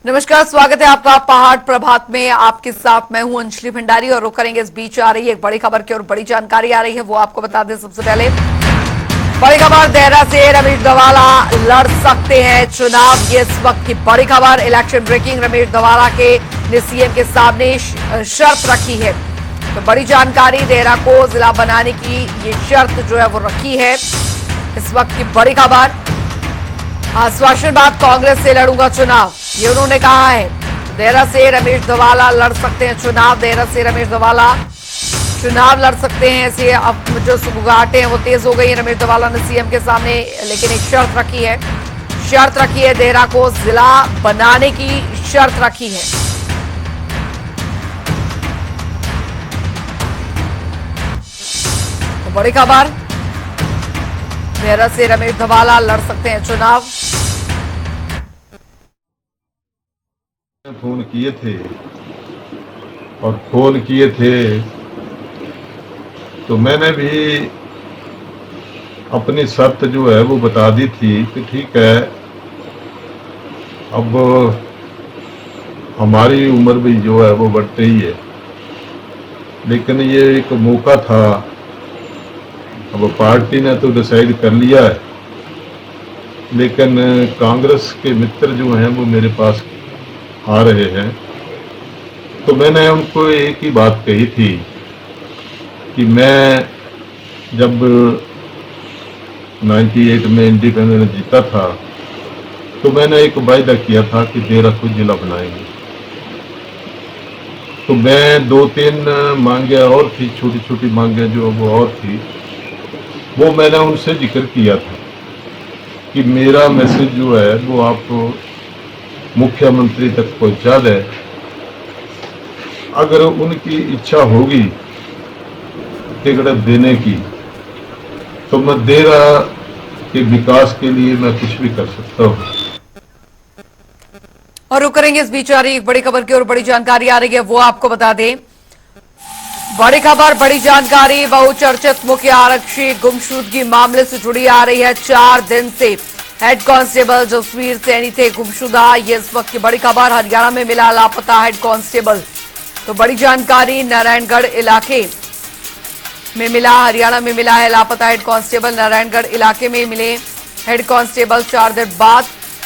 नमस्कार, स्वागत है आपका पहाड़ प्रभात में। आपके साथ मैं हूं अंजलि भंडारी और रुक करेंगे। इस बीच आ रही है एक बड़ी खबर की और बड़ी जानकारी आ रही है, वो आपको बता दें। सबसे पहले बड़ी खबर, देहरा से रमेश धवाला लड़ सकते हैं चुनाव। ये इस वक्त की बड़ी खबर। इलेक्शन ब्रेकिंग, रमेश धवाला के ने सीएम के सामने शर्त रखी है। तो बड़ी जानकारी, देहरा को जिला बनाने की ये शर्त जो है वो रखी है। इस वक्त की बड़ी खबर, आश्वासन बाद कांग्रेस से लड़ूंगा चुनाव, ये उन्होंने कहा है। देहरा से रमेश धवाला लड़ सकते हैं चुनाव। देहरा से रमेश धवाला चुनाव लड़ सकते हैं। ऐसे अब जो सुगुगाहटें हैं वो तेज हो गई है रमेश धवाला ने सीएम के सामने, लेकिन एक शर्त रखी है। शर्त रखी है, देहरा को जिला बनाने की शर्त रखी है। तो बड़ी खबर, देहरा से रमेश धवाला लड़ सकते हैं चुनाव। फोन किए थे और फोन किए थे तो मैंने भी अपनी शर्त जो है वो बता दी थी कि ठीक है, अब हमारी उम्र भी जो है वो बढ़ती ही है, लेकिन ये एक मौका था। अब पार्टी ने तो डिसाइड कर लिया है, लेकिन कांग्रेस के मित्र जो हैं वो मेरे पास आ रहे हैं। तो मैंने उनको एक ही बात कही थी कि मैं जब 98 में इंडिपेंडेंस जीता था तो मैंने एक वायदा किया था कि देहरा को जिला बनाएंगे। तो मैं 2-3 मांगे और थी, छोटी छोटी मांगे जो वो और थी, वो मैंने उनसे जिक्र किया था कि मेरा मैसेज जो है वो आपको मुख्यमंत्री तक पहुंचा दे। अगर उनकी इच्छा होगी टिकट देने की तो मैं देहरा के विकास के लिए मैं कुछ भी कर सकता हूँ। और रुक करेंगे। इस बीच आ रही एक बड़ी खबर की और बड़ी जानकारी आ रही है, वो आपको बता दें। बड़ी खबर, बड़ी जानकारी, बहुचर्चित मुख्य आरक्षी गुमशुदगी मामले से जुड़ी आ रही है। 4 दिन से हेड कांस्टेबल जसवीर सैनी थे गुमशुदा। ये इस वक्त की बड़ी खबर। हरियाणा में मिला लापता हेड कांस्टेबल। तो बड़ी जानकारी, नारायणगढ़ इलाके में मिला, हरियाणा में मिला है लापता हेड कांस्टेबल। नारायणगढ़ इलाके में मिले हेड कांस्टेबल। 4 दिन बाद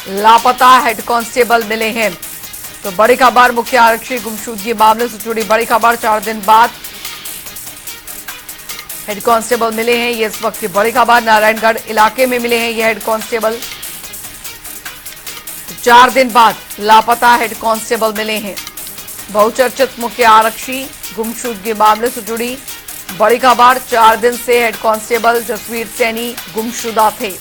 लापता हेड कांस्टेबल मिले हैं। तो बड़ी खबर, मुख्य आरक्षी गुमशुदगी मामले से जुड़ी बड़ी खबर। 4 दिन बाद हेड कांस्टेबल मिले हैं, ये इस वक्त की बड़ी खबर। नारायणगढ़ इलाके में मिले हैं ये हेड कांस्टेबल। 4 दिन बाद लापता हेड कांस्टेबल मिले हैं। बहुचर्चित मुख्य आरक्षी गुमशुदगी मामले से जुड़ी बड़ी खबर। 4 दिन से हेड कांस्टेबल जसवीर सैनी गुमशुदा थे।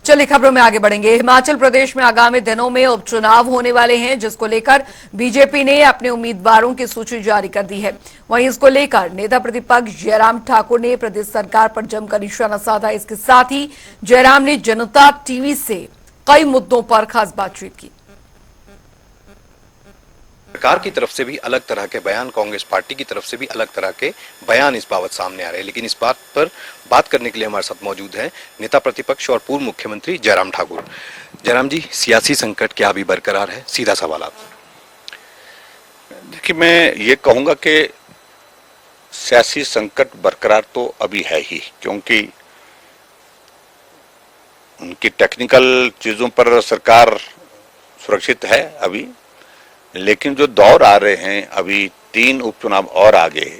चलिए खबरों में आगे बढ़ेंगे। हिमाचल प्रदेश में आगामी दिनों में उपचुनाव होने वाले हैं, जिसको लेकर बीजेपी ने अपने उम्मीदवारों की सूची जारी कर दी है। वहीं इसको लेकर नेता प्रतिपक्ष जयराम ठाकुर ने प्रदेश सरकार पर जमकर निशाना साधा। इसके साथ ही जयराम ने जनता टीवी से कई मुद्दों पर खास बातचीत की। सरकार की तरफ से भी अलग तरह के बयान, कांग्रेस पार्टी की तरफ से भी अलग तरह के बयान इस बाबत सामने आ रहे हैं, लेकिन इस बात पर बात करने के लिए हमारे साथ मौजूद हैं नेता प्रतिपक्ष और पूर्व मुख्यमंत्री जयराम ठाकुर। जयराम जी, सियासी संकट क्या अभी बरकरार है? सीधा सवाल आपसे। देखिए, मैं ये कहूँगा कि सियासी संकट बरकरार तो अभी है ही, क्योंकि उनकी टेक्निकल चीज़ों पर सरकार सुरक्षित है अभी, लेकिन जो दौर आ रहे हैं, अभी 3 उपचुनाव और आगे,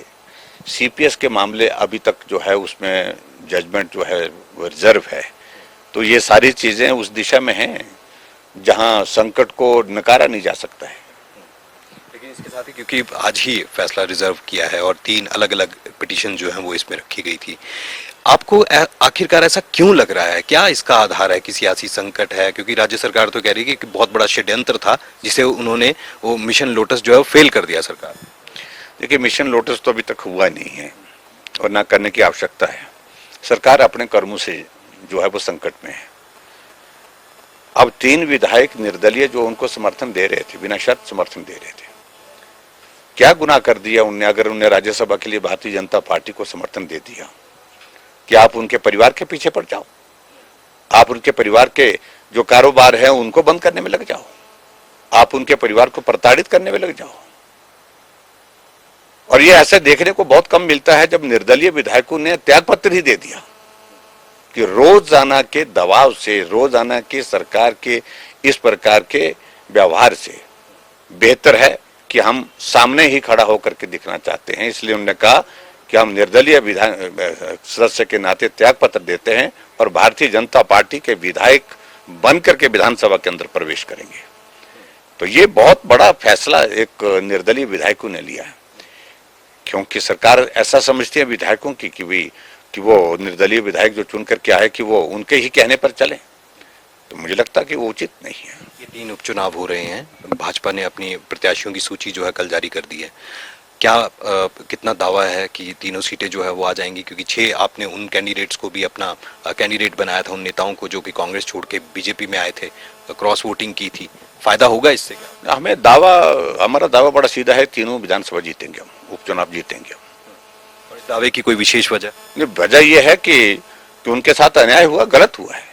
सीपीएस के मामले अभी तक जो है उसमें जजमेंट जो है वो रिजर्व है। तो ये सारी चीज़ें उस दिशा में हैं जहां संकट को नकारा नहीं जा सकता है। लेकिन इसके साथ ही, क्योंकि आज ही फैसला रिजर्व किया है और 3 अलग अलग पिटीशन जो है वो इसमें रखी गई थी, आपको आखिरकार ऐसा क्यों लग रहा है? क्या इसका आधार है कि सियासी संकट है? क्योंकि राज्य सरकार तो कह रही है कि बहुत बड़ा षड्यंत्र था जिसे उन्होंने, वो मिशन लोटस जो है फेल कर दिया सरकार। देखिए, मिशन लोटस तो अभी तक हुआ नहीं है और ना करने की आवश्यकता है। सरकार अपने कर्मों से जो है वो संकट में है। अब 3 विधायक निर्दलीय जो उनको समर्थन दे रहे थे, बिना शर्त समर्थन दे रहे थे, क्या गुनाह कर दिया उनने अगर उन्हें राज्यसभा के लिए भारतीय जनता पार्टी को समर्थन दे दिया? कि आप उनके परिवार के पीछे पड़ जाओ, आप उनके परिवार के जो कारोबार है उनको बंद करने में लग जाओ, आप उनके परिवार को प्रताड़ित करने में लग जाओ। और ये ऐसे देखने को बहुत कम मिलता है जब निर्दलीय विधायकों ने त्यागपत्र ही दे दिया कि रोजाना के दबाव से, रोजाना के सरकार के इस प्रकार के व्यवहार से बेहतर है कि हम सामने ही खड़ा होकर के दिखना चाहते हैं। इसलिए उन्होंने कहा कि हम निर्दलीय विधान सदस्य के नाते त्यागपत्र देते हैं और भारतीय जनता पार्टी के विधायक बन करके विधानसभा के अंदर प्रवेश करेंगे। तो ये बहुत बड़ा फैसला एक निर्दलीय विधायकों ने लिया है, क्योंकि सरकार ऐसा समझती है विधायकों की कि वो निर्दलीय विधायक जो चुन करके आए कि वो उनके ही कहने पर चले। तो मुझे लगता है कि वो उचित नहीं है। ये 3 उपचुनाव हो रहे हैं, भाजपा ने अपनी प्रत्याशियों की सूची जो है कल जारी कर दी है। क्या कितना दावा है कि तीनों सीटें जो है वो आ जाएंगी? क्योंकि 6 आपने उन कैंडिडेट्स को भी अपना कैंडिडेट बनाया था, उन नेताओं को जो कि कांग्रेस छोड़ के बीजेपी में आए थे, क्रॉस वोटिंग की थी। फायदा होगा इससे क्या? हमारा दावा बड़ा सीधा है, तीनों विधानसभा जीतेंगे हम, उपचुनाव जीतेंगे हम। और इस दावे की कोई विशेष वजह? वजह यह है कि उनके साथ अन्याय हुआ, गलत हुआ है।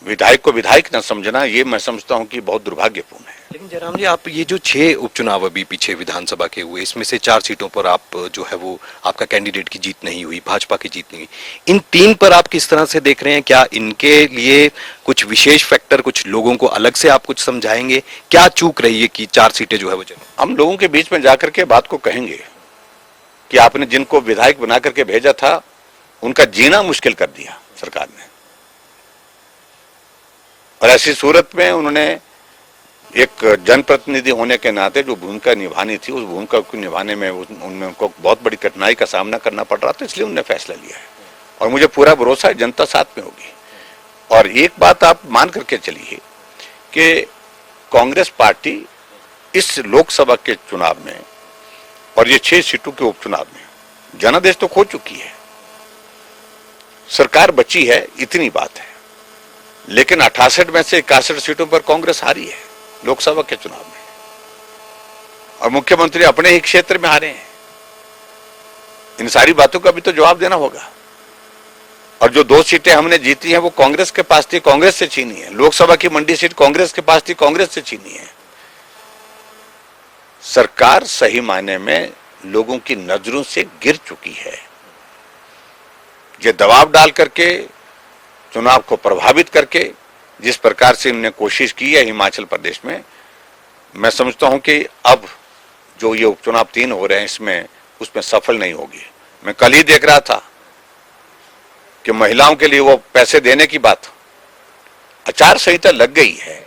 विधायक को विधायक न समझना, ये मैं समझता हूं कि बहुत दुर्भाग्यपूर्ण है। लेकिन जयराम जी, आप ये जो 6 उपचुनाव अभी पीछे विधानसभा के हुए, इसमें से 4 सीटों पर आप जो है वो आपका कैंडिडेट की जीत नहीं हुई, भाजपा की जीत नहीं हुई। इन 3 पर आप किस तरह से देख रहे हैं? क्या इनके लिए कुछ विशेष फैक्टर, कुछ लोगों को अलग से आप कुछ समझाएंगे? क्या चूक रही है कि 4 सीटें जो है वो चली? हम लोगों के बीच में जाकर के बात को कहेंगे कि आपने जिनको विधायक बना करके भेजा था उनका जीना मुश्किल कर दिया सरकार ने, और ऐसी सूरत में उन्होंने एक जनप्रतिनिधि होने के नाते जो भूमिका निभानी थी, उस भूमिका को निभाने में उनमें उनको बहुत बड़ी कठिनाई का सामना करना पड़ रहा था। इसलिए उन्होंने फैसला लिया है और मुझे पूरा भरोसा है जनता साथ में होगी। और एक बात आप मान करके चलिए कि कांग्रेस पार्टी इस लोकसभा के चुनाव में और ये 6 सीटों के उपचुनाव में जनादेश तो खो चुकी है, सरकार बची है, इतनी बात है। लेकिन 68 में से 61 सीटों पर कांग्रेस हारी है लोकसभा के चुनाव में, और मुख्यमंत्री अपने ही क्षेत्र में हारे हैं। इन सारी बातों का भी तो जवाब देना होगा। और जो 2 सीटें हमने जीती हैं वो कांग्रेस के पास थी, कांग्रेस से छीनी है। लोकसभा की मंडी सीट कांग्रेस के पास थी, कांग्रेस से छीनी है। सरकार सही मायने में लोगों की नजरों से गिर चुकी है। ये दबाव डाल करके, चुनाव को प्रभावित करके जिस प्रकार से इन्होंने कोशिश की है हिमाचल प्रदेश में, मैं समझता हूं कि अब जो ये उपचुनाव 3 हो रहे हैं उसमें सफल नहीं होगी। मैं कल ही देख रहा था कि महिलाओं के लिए वो पैसे देने की बात, आचार संहिता लग गई है,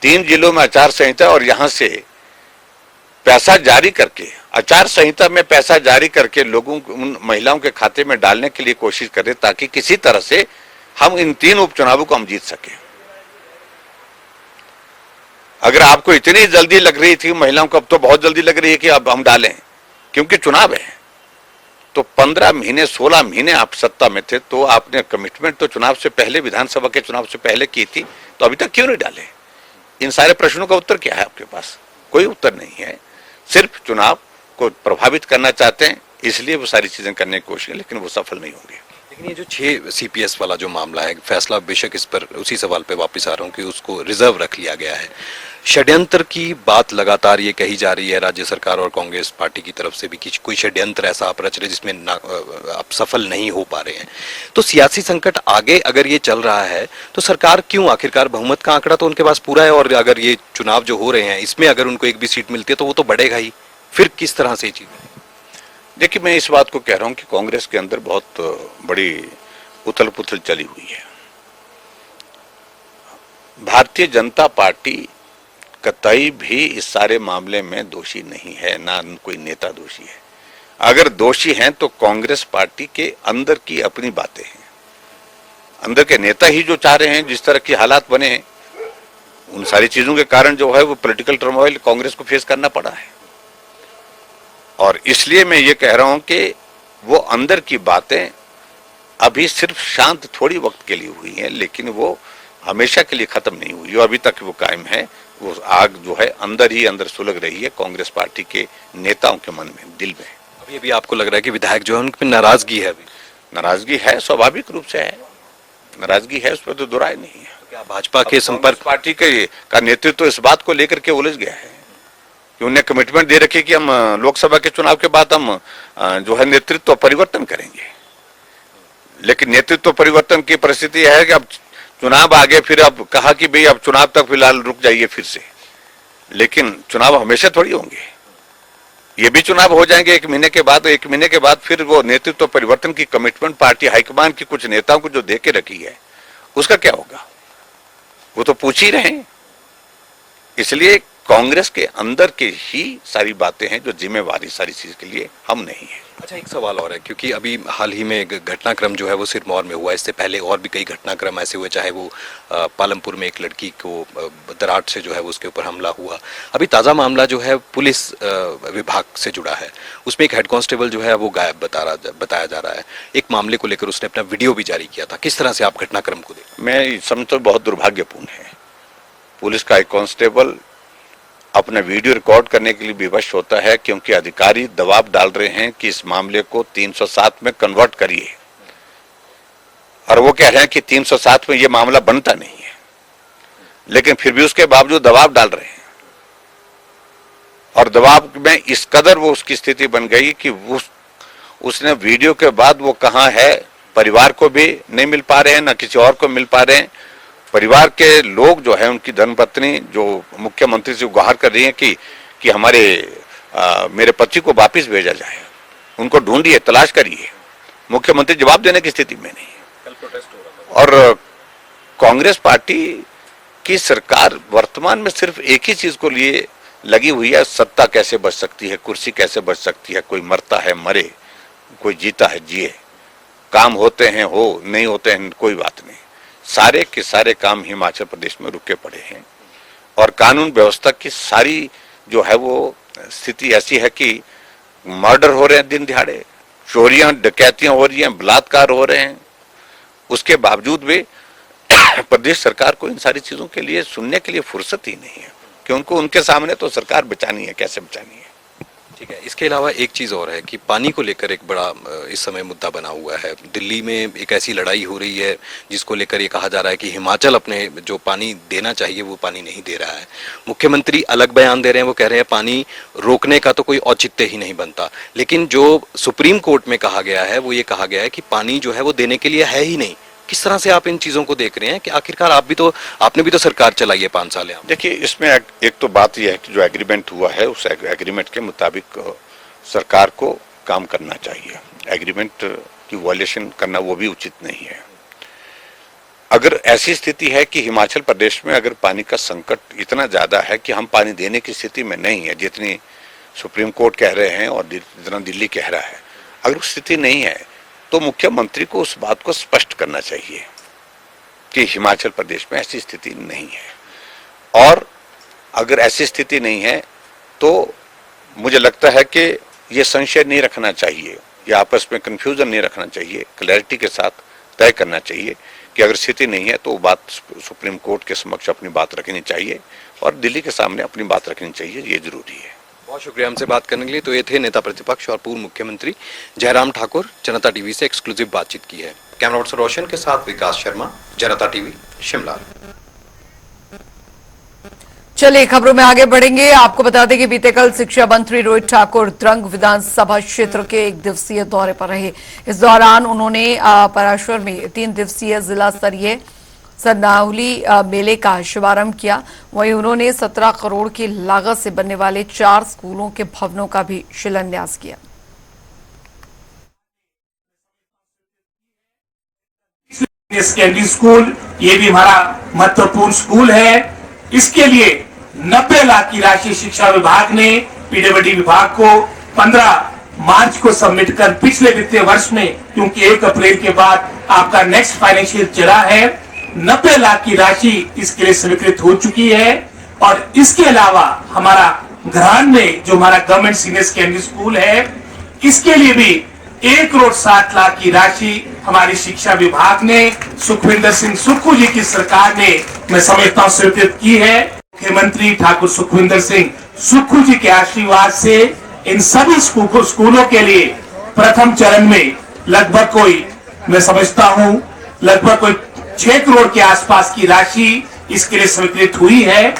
3 जिलों में आचार संहिता, और यहां से पैसा जारी करके, आचार संहिता में पैसा जारी करके लोगों को, उन महिलाओं के खाते में डालने के लिए कोशिश करें ताकि किसी तरह से हम इन 3 उपचुनावों को हम जीत सके। अगर आपको इतनी जल्दी लग रही थी महिलाओं को, अब तो बहुत जल्दी लग रही है कि अब हम डालें क्योंकि चुनाव है, तो 15 महीने 16 महीने आप सत्ता में थे, तो आपने कमिटमेंट तो चुनाव से पहले, विधानसभा के चुनाव से पहले की थी, तो अभी तक क्यों नहीं डाले? इन सारे प्रश्नों का उत्तर क्या है आपके पास? कोई उत्तर नहीं है। सिर्फ चुनाव को प्रभावित करना चाहते हैं, इसलिए वो सारी चीजें करने की कोशिश है, लेकिन वो सफल नहीं होंगे। लेकिन ये जो 6 सीपीएस वाला जो मामला है, फैसला बेशक इस पर उसी सवाल पे वापस आ रहा हूँ कि उसको रिजर्व रख लिया गया है। षड्यंत्र की बात लगातार ये कही जा रही है राज्य सरकार और कांग्रेस पार्टी की तरफ से भी कि कोई षड्यंत्र ऐसा आप रच रहे जिसमें आप सफल नहीं हो पा रहे हैं। तो सियासी संकट आगे अगर ये चल रहा है तो सरकार क्यों, आखिरकार बहुमत का आंकड़ा तो उनके पास पूरा है, और अगर ये चुनाव जो हो रहे हैं इसमें अगर उनको एक भी सीट मिलती है तो वो तो बढ़ेगा ही, फिर किस तरह से चीज? देखिए, मैं इस बात को कह रहा हूं कि कांग्रेस के अंदर बहुत बड़ी उथल पुथल चली हुई है। भारतीय जनता पार्टी कतई भी इस सारे मामले में दोषी नहीं है, ना कोई नेता दोषी है। अगर दोषी हैं तो कांग्रेस पार्टी के अंदर की अपनी बातें हैं, अंदर के नेता ही जो चाह रहे हैं, जिस तरह के हालात बने हैं, उन सारी चीजों के कारण जो है वो पॉलिटिकल टर्मोइल कांग्रेस को फेस करना पड़ा है। और इसलिए मैं ये कह रहा हूं कि वो अंदर की बातें अभी सिर्फ शांत थोड़ी वक्त के लिए हुई हैं, लेकिन वो हमेशा के लिए खत्म नहीं हुई, अभी तक वो कायम है। वो आग जो है अंदर ही अंदर सुलग रही है कांग्रेस पार्टी के नेताओं के मन में, दिल में। अभी अभी आपको लग रहा है कि विधायक जो है उन पर नाराजगी है? अभी नाराजगी है, स्वाभाविक रूप से है, नाराजगी है, उस पर तो दुराय नहीं है। क्या भाजपा के संपर्क पार्टी का नेतृत्व इस बात को लेकर के उलझ गया है कि उन्हें कमिटमेंट दे रखी कि हम लोकसभा के चुनाव के बाद हम जो है नेतृत्व परिवर्तन करेंगे, लेकिन नेतृत्व परिवर्तन की परिस्थिति है कि अब चुनाव आ गए, फिर अब कहा कि भाई अब चुनाव तक फिलहाल रुक जाइए फिर से, लेकिन चुनाव हमेशा थोड़ी होंगे, ये भी चुनाव हो जाएंगे 1 महीने के बाद। 1 महीने के बाद फिर वो नेतृत्व परिवर्तन की कमिटमेंट पार्टी हाईकमान की कुछ नेताओं को जो दे के रखी है उसका क्या होगा, वो तो पूछ ही रहे हैं। इसलिए कांग्रेस के अंदर के ही सारी बातें हैं जो जिम्मेवारी सारी चीज के लिए हम नहीं है। अच्छा, एक सवाल और है, क्योंकि अभी हाल ही में एक घटनाक्रम जो है वो सिरमौर में हुआ, इससे पहले और भी कई घटनाक्रम ऐसे हुए, चाहे वो पालमपुर में एक लड़की को दराट से जो है वो उसके ऊपर हमला हुआ। अभी ताज़ा मामला जो है पुलिस विभाग से जुड़ा है, उसमें एक हेड कांस्टेबल जो है वो गायब बताया जा रहा है। एक मामले को लेकर उसने अपना वीडियो भी जारी किया था। किस तरह से आप घटनाक्रम को देखते हैं? मैं समझता हूँ बहुत दुर्भाग्यपूर्ण है। पुलिस का एक कांस्टेबल अपना वीडियो रिकॉर्ड करने के लिए विवश होता है क्योंकि अधिकारी दबाव डाल रहे हैं कि इस मामले को 307 में कन्वर्ट करिए, और वो कह रहे हैं कि 307 में ये मामला बनता नहीं है, लेकिन फिर भी उसके बावजूद दबाव डाल रहे हैं, और दबाव में इस कदर वो उसकी स्थिति बन गई कि उसने वीडियो के बाद वो कहाँ है, परिवार को भी नहीं मिल पा रहे हैं, न किसी और को मिल पा रहे हैं। परिवार के लोग जो है, उनकी धर्मपत्नी जो मुख्यमंत्री से गुहार कर रही है कि हमारे मेरे पति को वापस भेजा जाए, उनको ढूंढिए, तलाश करिए। मुख्यमंत्री जवाब देने की स्थिति में नहीं है। और कांग्रेस पार्टी की सरकार वर्तमान में सिर्फ एक ही चीज को लिए लगी हुई है, सत्ता कैसे बच सकती है, कुर्सी कैसे बच सकती है। कोई मरता है मरे, कोई जीता है जिए, काम होते हैं हो, नहीं होते हैं कोई बात नहीं। सारे के सारे काम हिमाचल प्रदेश में रुके पड़े हैं, और कानून व्यवस्था की सारी जो है वो स्थिति ऐसी है कि मर्डर हो रहे हैं दिन दिहाड़े, चोरियां डकैतियां हो रही हैं, बलात्कार हो रहे हैं। उसके बावजूद भी प्रदेश सरकार को इन सारी चीजों के लिए सुनने के लिए फुर्सत ही नहीं है कि उनको उनके सामने तो सरकार बचानी है, कैसे बचानी है। ठीक है, इसके अलावा एक चीज़ और है कि पानी को लेकर एक बड़ा इस समय मुद्दा बना हुआ है। दिल्ली में एक ऐसी लड़ाई हो रही है जिसको लेकर ये कहा जा रहा है कि हिमाचल अपने जो पानी देना चाहिए वो पानी नहीं दे रहा है। मुख्यमंत्री अलग बयान दे रहे हैं, वो कह रहे हैं पानी रोकने का तो कोई औचित्य ही नहीं बनता, लेकिन जो सुप्रीम कोर्ट में कहा गया है वो ये कहा गया है कि पानी जो है वो देने के लिए है ही नहीं। किस तरह से आप इन चीजों को देख रहे हैं कि आखिरकार आपने भी तो सरकार चलाई है 5 साल? देखिए, इसमें एक तो बात यह है कि जो एग्रीमेंट हुआ है उस एग्रीमेंट के मुताबिक सरकार को काम करना चाहिए। एग्रीमेंट की वायलेशन करना वो भी उचित नहीं है। अगर ऐसी स्थिति है कि हिमाचल प्रदेश में अगर पानी का संकट इतना ज्यादा है कि हम पानी देने की स्थिति में नहीं है, जितनी सुप्रीम कोर्ट कह रहे हैं और जितना दिल्ली कह रहा है, अगर स्थिति नहीं है तो मुख्यमंत्री को उस बात को स्पष्ट करना चाहिए कि हिमाचल प्रदेश में ऐसी स्थिति नहीं है। और अगर ऐसी स्थिति नहीं है तो मुझे लगता है कि ये संशय नहीं रखना चाहिए या आपस में कंफ्यूजन नहीं रखना चाहिए, क्लैरिटी के साथ तय करना चाहिए कि अगर स्थिति नहीं है तो वो बात सुप्रीम कोर्ट के समक्ष अपनी बात रखनी चाहिए और दिल्ली के सामने अपनी बात रखनी चाहिए, ये जरूरी है। बहुत शुक्रिया हमसे बात करने के लिए। तो ये थे नेता प्रतिपक्ष और पूर्व मुख्यमंत्री जयराम ठाकुर। जनता टीवी से एक्सक्लूसिव बातचीत की है। कैमरा पर्सन रोशन के साथ विकास शर्मा, जनता टीवी, शिमला। चलिए खबरों में आगे बढ़ेंगे। आपको बता दें कि बीते कल शिक्षा मंत्री रोहित ठाकुर द्रंग विधानसभा क्षेत्र के 1 दिवसीय दौरे पर रहे। इस दौरान उन्होंने पराशर में 3 दिवसीय जिला स्तरीय सरनाहुली मेले का शुभारंभ किया। वहीं उन्होंने 17 करोड़ की लागत से बनने वाले 4 स्कूलों के भवनों का भी शिलान्यास किया। सेकेंडरी स्कूल ये भी हमारा महत्वपूर्ण स्कूल है। इसके लिए 90 लाख की राशि शिक्षा विभाग ने पीडब्ल्यूडी विभाग को 15 मार्च को सबमिट कर पिछले वित्तीय वर्ष में, क्योंकि 1 अप्रैल के बाद आपका नेक्स्ट फाइनेंशियल चला है, 90 लाख की राशि इसके लिए स्वीकृत हो चुकी है। और इसके अलावा हमारा घरान में जो हमारा गवर्नमेंट सीनियर सेकेंडरी स्कूल है, इसके लिए भी 1 करोड़ 60 लाख की राशि हमारी शिक्षा विभाग ने सुखविंदर सिंह सुक्खू जी की सरकार ने, मैं समझता हूं, स्वीकृत की है। मुख्यमंत्री ठाकुर सुखविंदर सिंह सुक्खू जी के आशीर्वाद से इन सभी स्कूलों के लिए प्रथम चरण में लगभग कोई, मैं समझता हूं, लगभग कोई 6 करोड़ के आसपास की राशि इसके लिए स्वीकृत हुई है।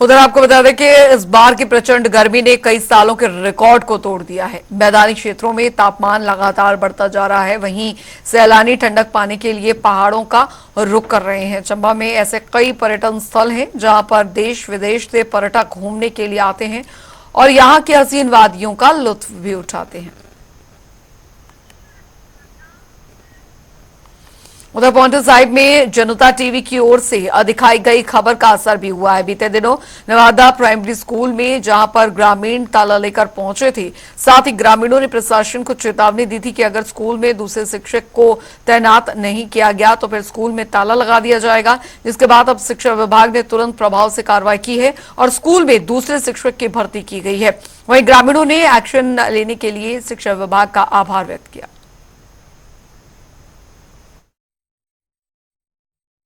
उधर आपको बता दें कि इस बार की प्रचंड गर्मी ने कई सालों के रिकॉर्ड को तोड़ दिया है। मैदानी क्षेत्रों में तापमान लगातार बढ़ता जा रहा है, वहीं सैलानी ठंडक पाने के लिए पहाड़ों का रुख कर रहे हैं। चंबा में ऐसे कई पर्यटन स्थल हैं जहां पर देश विदेश से पर्यटक घूमने के लिए आते हैं और यहां की हसीन वादियों का लुत्फ भी उठाते हैं। उधर पांवटा साहिब में जनता टीवी की ओर से दिखाई गई खबर का असर भी हुआ है। बीते दिनों नवादा प्राइमरी स्कूल में जहां पर ग्रामीण ताला लेकर पहुंचे थे, साथ ही ग्रामीणों ने प्रशासन को चेतावनी दी थी कि अगर स्कूल में दूसरे शिक्षक को तैनात नहीं किया गया तो फिर स्कूल में ताला लगा दिया जाएगा। जिसके बाद अब शिक्षा विभाग ने तुरंत प्रभाव से कार्रवाई की है और स्कूल में दूसरे शिक्षक की भर्ती की गई है। वहीं ग्रामीणों ने एक्शन लेने के लिए शिक्षा विभाग का आभार व्यक्त किया।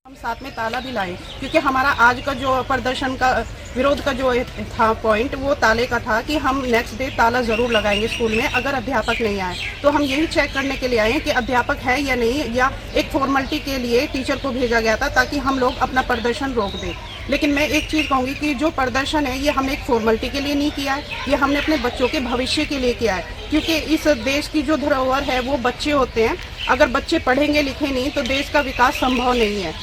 हम साथ में ताला भी लाए क्योंकि हमारा आज का जो प्रदर्शन का विरोध का जो था पॉइंट, वो ताले का था कि हम नेक्स्ट डे ताला जरूर लगाएंगे स्कूल में अगर अध्यापक नहीं आए। तो हम यही चेक करने के लिए आए हैं कि अध्यापक है या नहीं, या एक फॉर्मेलिटी के लिए टीचर को भेजा गया था ताकि हम लोग अपना प्रदर्शन रोक दें। लेकिन मैं एक चीज़ कहूँगी कि जो प्रदर्शन है ये हमने एक फॉर्मेलिटी के लिए नहीं किया है, ये हमने अपने बच्चों के भविष्य के लिए किया है। क्योंकि इस देश की जो धरोहर है वो बच्चे होते हैं। अगर बच्चे पढ़ेंगे लिखे नहीं तो देश का विकास संभव नहीं है।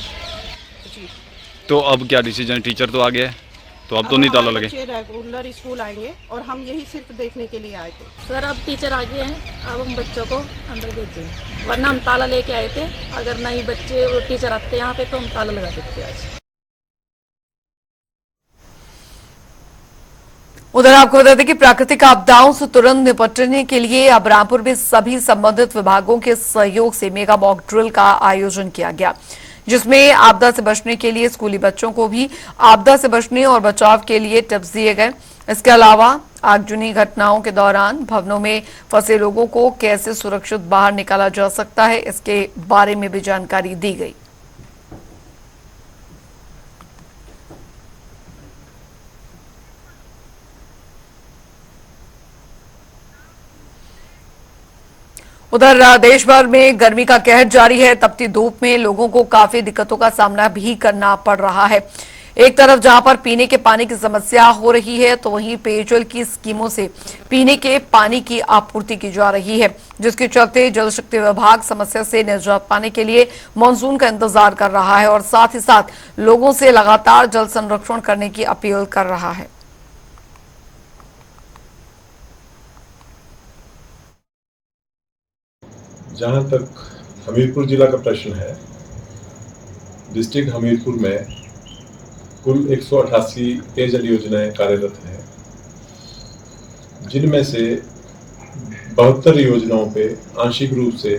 तो अब क्या डिसीजन, टीचर तो आ गया है तो अब तो नहीं ताला लगे? रेगुलर स्कूल आएंगे और हम यही सिर्फ देखने के लिए आए थे। सर अब टीचर आ गए हैं, अब हम बच्चों को अंदर भेजते हैं, वरना हम ताला लेके आए थे। अगर नहीं बच्चे और टीचर आते यहाँ पे तो हम ताला लगा देते आज। उधर आपको बता दें कि प्राकृतिक आपदाओं से तुरंत निपटने के लिए अब रामपुर में सभी संबंधित विभागों के सहयोग से मेगा मॉक ड्रिल का आयोजन किया गया, जिसमें आपदा से बचने के लिए स्कूली बच्चों को भी आपदा से बचने और बचाव के लिए टिप्स दिए गए। इसके अलावा आगजनी घटनाओं के दौरान भवनों में फंसे लोगों को कैसे सुरक्षित बाहर निकाला जा सकता है, इसके बारे में भी जानकारी दी गई। उधर देश भर में गर्मी का कहर जारी है। तपती धूप में लोगों को काफी दिक्कतों का सामना भी करना पड़ रहा है। एक तरफ जहां पर पीने के पानी की समस्या हो रही है तो वहीं पेयजल की स्कीमों से पीने के पानी की आपूर्ति की जा रही है, जिसके चलते जल शक्ति विभाग समस्या से निजात पाने के लिए मानसून का इंतजार कर रहा है और साथ ही साथ लोगों से लगातार जल संरक्षण करने की अपील कर रहा है। जहाँ तक हमीरपुर जिला का प्रश्न है, डिस्ट्रिक्ट हमीरपुर में कुल 188 पेयजल योजनाएं कार्यरत हैं, जिनमें से 72 योजनाओं पे आंशिक रूप से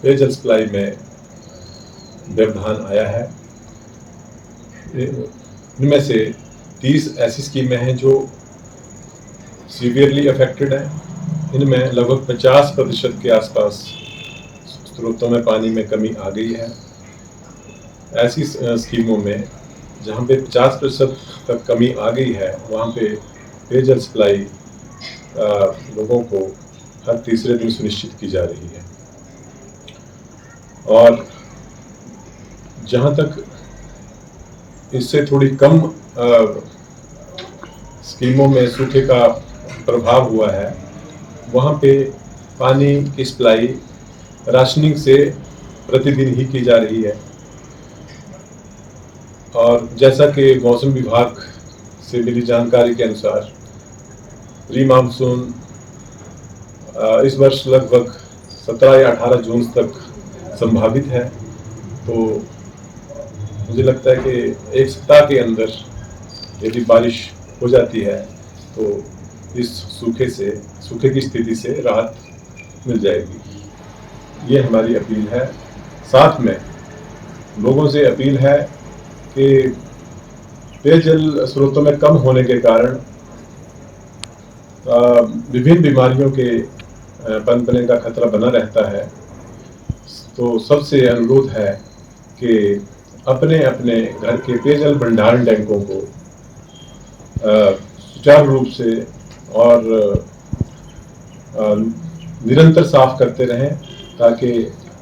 पेयजल सप्लाई में व्यवधान आया है। इनमें से 30 ऐसी स्कीमें हैं जो सीवियरली अफेक्टेड हैं। इनमें लगभग 50% के आसपास स्रोतों में पानी में कमी आ गई है। ऐसी स्कीमों में जहाँ पे 50% तक कमी आ गई है, वहाँ पे पेयजल सप्लाई लोगों को हर तीसरे दिन सुनिश्चित की जा रही है। और जहाँ तक इससे थोड़ी कम स्कीमों में सूखे का प्रभाव हुआ है, वहाँ पे पानी की सप्लाई राशनिंग से प्रतिदिन ही की जा रही है। और जैसा कि मौसम विभाग से मिली जानकारी के अनुसार प्री मानसून इस वर्ष लगभग 17 या 18 जून तक संभावित है। तो मुझे लगता है कि एक सप्ताह के अंदर यदि बारिश हो जाती है तो इस सूखे की स्थिति से राहत मिल जाएगी। ये हमारी अपील है। साथ में लोगों से अपील है कि पेयजल स्रोतों में कम होने के कारण विभिन्न बीमारियों के पनपने का खतरा बना रहता है। तो सबसे अनुरोध है कि अपने अपने घर के पेयजल भंडारण टैंकों को सुचारू रूप से और निरंतर साफ करते रहें ताकि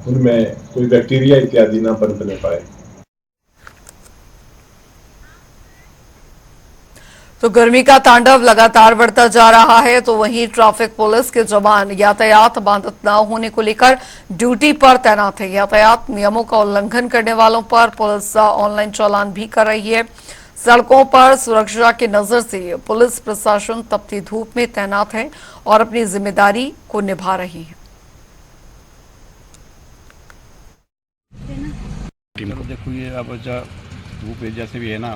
उनमें कोई बैक्टीरिया इत्यादि ना पनपने पाए। तो गर्मी का तांडव लगातार बढ़ता जा रहा है, तो वहीं ट्रैफिक पुलिस के जवान यातायात बाधित न होने को लेकर ड्यूटी पर तैनात है। यातायात नियमों का उल्लंघन करने वालों पर पुलिस ऑनलाइन चालान भी कर रही है। सड़कों पर सुरक्षा की नजर से पुलिस प्रशासन तपती धूप में तैनात है और अपनी जिम्मेदारी को निभा रही है। देखो ये अब धूप जैसे भी है ना,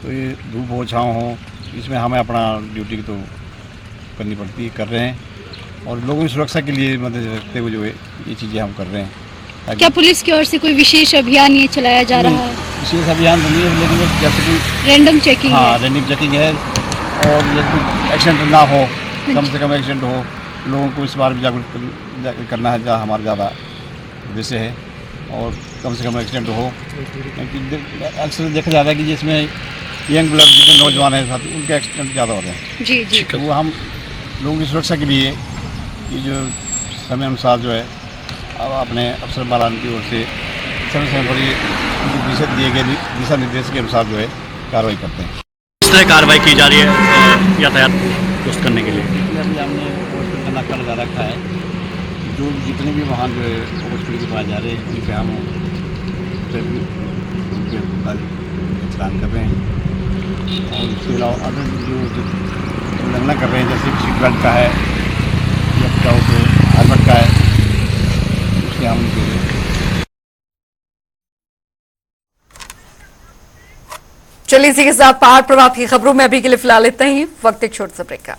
तो ये धूप हो छाँव हो, इसमें हमें अपना ड्यूटी तो करनी पड़ती है, कर रहे हैं। और लोगों की सुरक्षा के लिए मदद रखते हुए जो है ये चीज़ें हम कर रहे हैं। क्या पुलिस की ओर से कोई विशेष अभियान ये चलाया जा रहा है? विशेष अभियान तो नहीं है, लेकिन जैसे कि रैंडम चेकिंग हाँ, है। रैंडम चेकिंग है। और यदि एक्सीडेंट ना हो, कम से कम एक्सीडेंट हो, लोगों को इस बार भी जागरूक करना है, जहाँ हमारा ज़्यादा उद्देश्य है। और कम से कम एक्सीडेंट हो, क्योंकि अक्सर देखा जाता है कि जिसमें यंग ब्लड जितने नौजवान हैं साथ उनके एक्सीडेंट ज़्यादा होते हैं। जी जी। तो वो हम लोगों की सुरक्षा के लिए ये जो समय अनुसार जो है अब अपने अफसर बालान की ओर से समय समय पर ये दिए गए दिशा निर्देश के अनुसार जो है कार्रवाई करते हैं। किस तरह कार्रवाई की जा रही है यातायात दुरुस्त करने के लिए? अभी हमने ओवर का नाका लगा रखा है। जो जितने भी वाहन जो है ओवर स्पीड के पास जा रहे हैं उन पर हम चलान कर रहे हैं। और इसके अलावा अगर जो उल्लंघन कर रहे हैं, जैसे सीट बेल्ट का है या तो हेलमेट का है, उसके हम चलिए इसी के साथ पहाड़ प्रभात की खबरों में अभी के लिए फिलहाल इतना ही। वक्त एक छोटे से ब्रेक का।